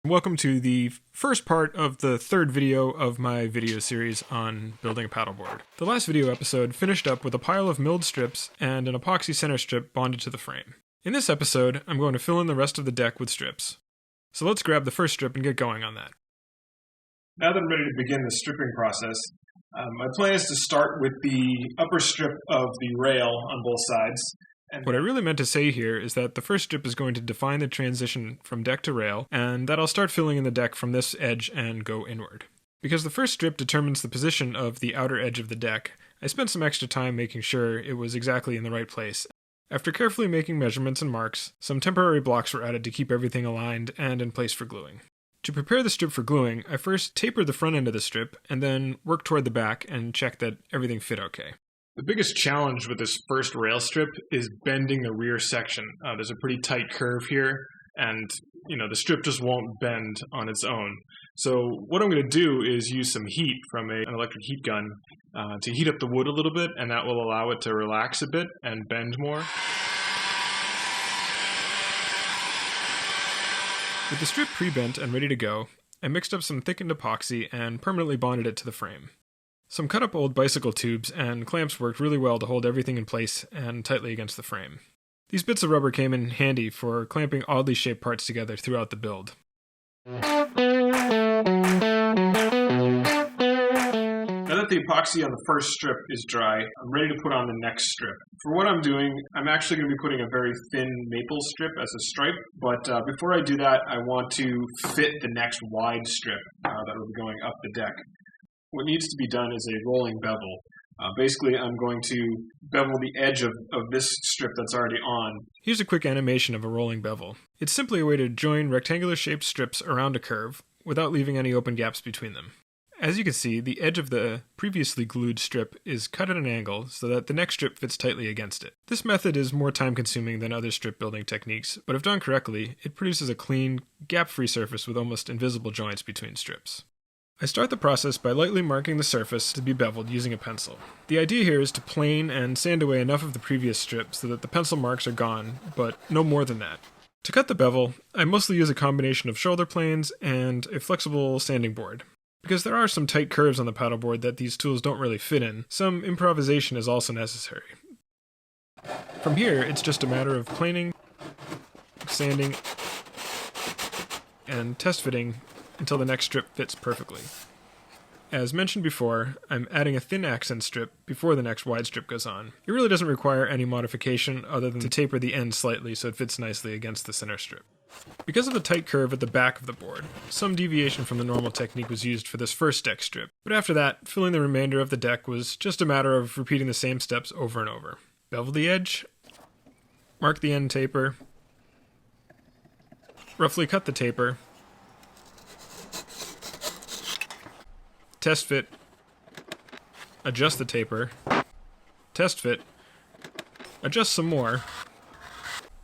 Welcome to the first part of the third video of my video series on building a paddleboard. The last video episode finished up with a pile of milled strips and an epoxy center strip bonded to the frame. In this episode, I'm going to fill in the rest of the deck with strips. So let's grab the first strip and get going on that. Now that I'm ready to begin the stripping process, my plan is to start with the upper strip of the rail on both sides. What I really meant to say here is that the first strip is going to define the transition from deck to rail, and that I'll start filling in the deck from this edge and go inward. Because the first strip determines the position of the outer edge of the deck, I spent some extra time making sure it was exactly in the right place. After carefully making measurements and marks, some temporary blocks were added to keep everything aligned and in place for gluing. To prepare the strip for gluing, I first tapered the front end of the strip, and then worked toward the back and checked that everything fit okay. The biggest challenge with this first rail strip is bending the rear section. There's a pretty tight curve here, and the strip just won't bend on its own. So what I'm going to do is use some heat from an electric heat gun to heat up the wood a little bit, and that will allow it to relax a bit and bend more. With the strip pre-bent and ready to go, I mixed up some thickened epoxy and permanently bonded it to the frame. Some cut-up old bicycle tubes and clamps worked really well to hold everything in place and tightly against the frame. These bits of rubber came in handy for clamping oddly shaped parts together throughout the build. Now that the epoxy on the first strip is dry, I'm ready to put on the next strip. For what I'm doing, I'm actually going to be putting a very thin maple strip as a stripe, but before I do that, I want to fit the next wide strip that will be going up the deck. What needs to be done is a rolling bevel. Basically, I'm going to bevel the edge of this strip that's already on. Here's a quick animation of a rolling bevel. It's simply a way to join rectangular-shaped strips around a curve without leaving any open gaps between them. As you can see, the edge of the previously glued strip is cut at an angle so that the next strip fits tightly against it. This method is more time-consuming than other strip building techniques, but if done correctly, it produces a clean, gap-free surface with almost invisible joints between strips. I start the process by lightly marking the surface to be beveled using a pencil. The idea here is to plane and sand away enough of the previous strip so that the pencil marks are gone, but no more than that. To cut the bevel, I mostly use a combination of shoulder planes and a flexible sanding board. Because there are some tight curves on the paddleboard that these tools don't really fit in, some improvisation is also necessary. From here, it's just a matter of planing, sanding, and test fitting until the next strip fits perfectly. As mentioned before, I'm adding a thin accent strip before the next wide strip goes on. It really doesn't require any modification other than to taper the end slightly so it fits nicely against the center strip. Because of the tight curve at the back of the board, some deviation from the normal technique was used for this first deck strip, but after that, filling the remainder of the deck was just a matter of repeating the same steps over and over. Bevel the edge, mark the end taper, roughly cut the taper, test fit, adjust the taper, test fit, adjust some more,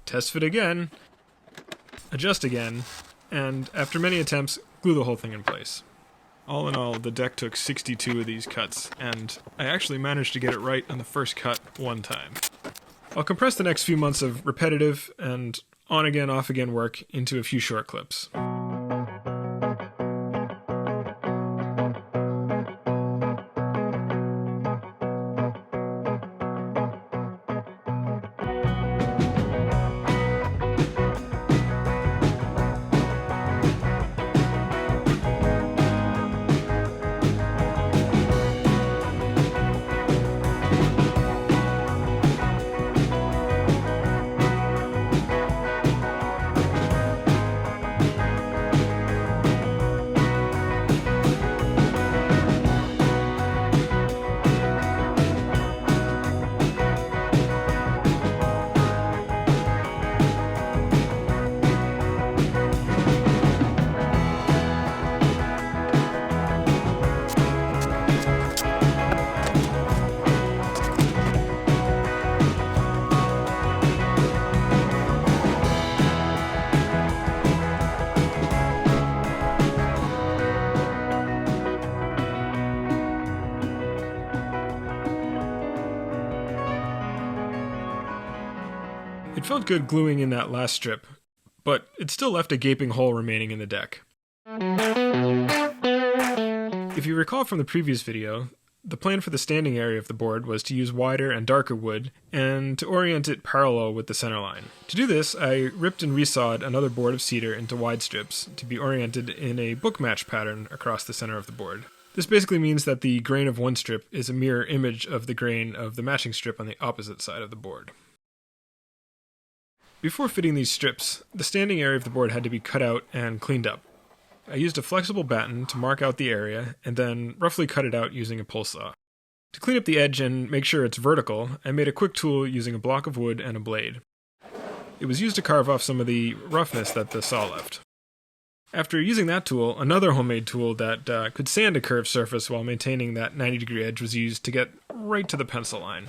test fit again, adjust again, and after many attempts, glue the whole thing in place. All in all, the deck took 62 of these cuts, and I actually managed to get it right on the first cut one time. I'll compress the next few months of repetitive and on-again, off-again work into a few short clips. It felt good gluing in that last strip, but it still left a gaping hole remaining in the deck. If you recall from the previous video, the plan for the standing area of the board was to use wider and darker wood and to orient it parallel with the center line. To do this, I ripped and resawed another board of cedar into wide strips to be oriented in a book match pattern across the center of the board. This basically means that the grain of one strip is a mirror image of the grain of the matching strip on the opposite side of the board. Before fitting these strips, the standing area of the board had to be cut out and cleaned up. I used a flexible batten to mark out the area and then roughly cut it out using a pull saw. To clean up the edge and make sure it's vertical, I made a quick tool using a block of wood and a blade. It was used to carve off some of the roughness that the saw left. After using that tool, another homemade tool that could sand a curved surface while maintaining that 90-degree edge was used to get right to the pencil line.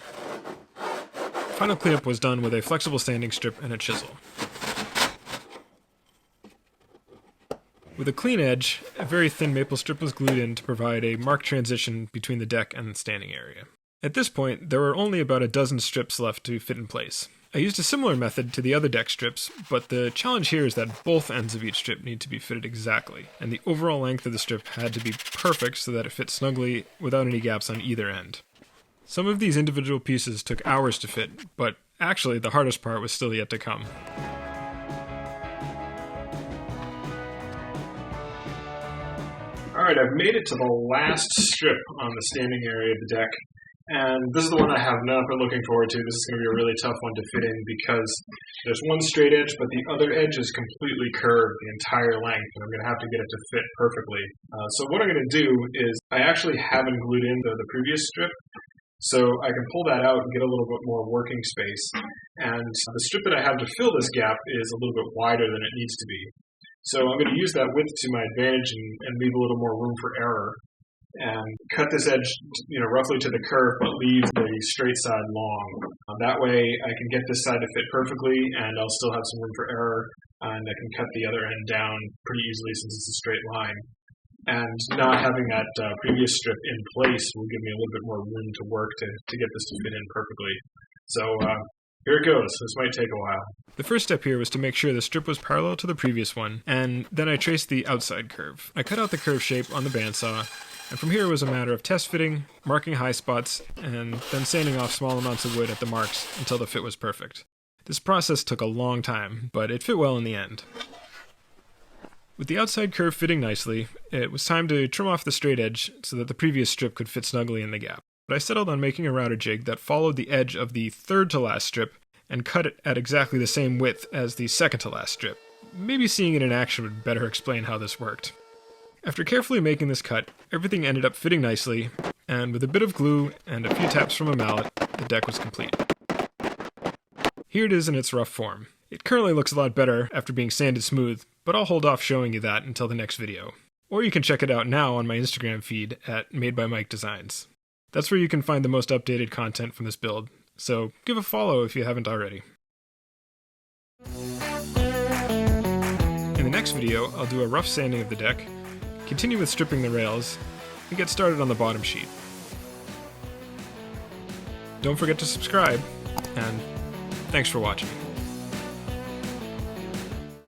Final cleanup was done with a flexible sanding strip and a chisel. With a clean edge, a very thin maple strip was glued in to provide a marked transition between the deck and the standing area. At this point, there were only about a dozen strips left to fit in place. I used a similar method to the other deck strips, but the challenge here is that both ends of each strip need to be fitted exactly, and the overall length of the strip had to be perfect so that it fit snugly without any gaps on either end. Some of these individual pieces took hours to fit, but actually the hardest part was still yet to come. Alright, I've made it to the last strip on the standing area of the deck, and this is the one I have none of it looking forward to. This is going to be a really tough one to fit in because there's one straight edge, but the other edge is completely curved the entire length, and I'm going to have to get it to fit perfectly. So what I'm going to do is I actually haven't glued in the previous strip, so I can pull that out and get a little bit more working space. And the strip that I have to fill this gap is a little bit wider than it needs to be. So I'm going to use that width to my advantage and leave a little more room for error. And cut this edge, roughly to the curve, but leave the straight side long. That way I can get this side to fit perfectly, and I'll still have some room for error, and I can cut the other end down pretty easily since it's a straight line. And not having that previous strip in place will give me a little bit more room to work to get this to fit in perfectly. So here it goes. This might take a while. The first step here was to make sure the strip was parallel to the previous one, and then I traced the outside curve. I cut out the curve shape on the bandsaw, and from here it was a matter of test fitting, marking high spots, and then sanding off small amounts of wood at the marks until the fit was perfect. This process took a long time, but it fit well in the end. With the outside curve fitting nicely, it was time to trim off the straight edge so that the previous strip could fit snugly in the gap. But I settled on making a router jig that followed the edge of the third to last strip and cut it at exactly the same width as the second to last strip. Maybe seeing it in action would better explain how this worked. After carefully making this cut, everything ended up fitting nicely, and with a bit of glue and a few taps from a mallet, the deck was complete. Here it is in its rough form. It currently looks a lot better after being sanded smooth, but I'll hold off showing you that until the next video. Or you can check it out now on my Instagram feed at Made by Mike Designs. That's where you can find the most updated content from this build, so give a follow if you haven't already. In the next video, I'll do a rough sanding of the deck, continue with stripping the rails, and get started on the bottom sheet. Don't forget to subscribe, and thanks for watching.